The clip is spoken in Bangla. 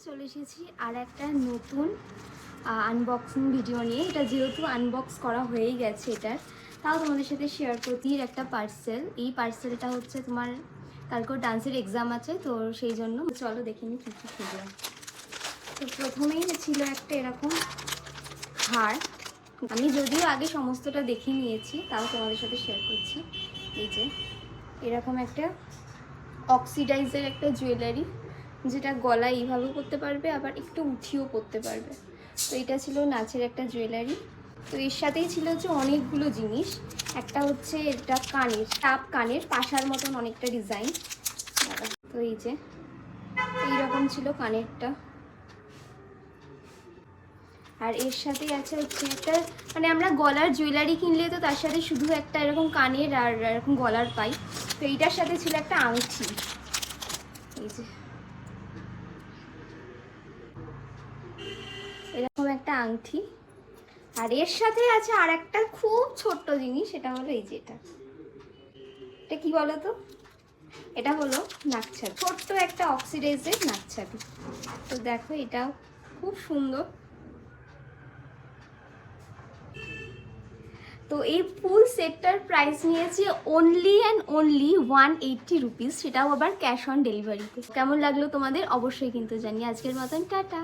চলে এসেছি আর একটা নতুন আনবক্সিং ভিডিও নিয়ে। এটা যেহেতু আনবক্স করা হয়েই গেছে, এটার তাও তোমাদের সাথে শেয়ার করতে একটা পার্সেল। এই পার্সেলটা হচ্ছে তোমার কালকেও ডান্সের এক্সাম আছে, তো সেই জন্য চলো দেখে নিই কী কী খুঁজলাম। তো প্রথমেই ছিল একটা এরকম হার। আমি যদিও আগে সমস্তটা দেখে নিয়েছি, তাও তোমাদের সাথে শেয়ার করছি। এই যে এরকম একটা অক্সিডাইজের একটা জুয়েলারি, যেটা গলায় এইভাবেও করতে পারবে, আবার একটু উঠিয়েও করতে পারবে। তো এটা ছিল নাচের একটা জুয়েলারি। তো এর সাথেই ছিল হচ্ছে অনেকগুলো জিনিস। একটা হচ্ছে এটা কানের, টাপ কানের, পাশার মতন অনেকটা ডিজাইন। তো এই যে এইরকম ছিল কানেরটা। আর এর সাথেই আছে হচ্ছে একটা, মানে আমরা গলার জুয়েলারি কিনলে তো তার সাথে শুধু একটা এরকম কানের আর এরকম গলার পাই। তো এইটার সাথে ছিল একটা আংটি। এই যে এরকম একটা আংটি। আর এর সাথে আছে আর একটা খুব ছোট্ট জিনিস, সেটা হলো এই যে এটা কি বলো তো, এটা হলো নাকছাবি, ছোট্ট একটা অক্সিডাইজের নাকছাবি। তো দেখো এটাও খুব সুন্দর। তো এই ফুল সেটটার প্রাইস নিয়েছি অনলি অ্যান্ড অনলি 180 রুপিস, সেটাও আবার ক্যাশ অন ডেলিভারিতে। কেমন লাগলো তোমাদের অবশ্যই কিন্তু জানি। আজকের মতন টাটা।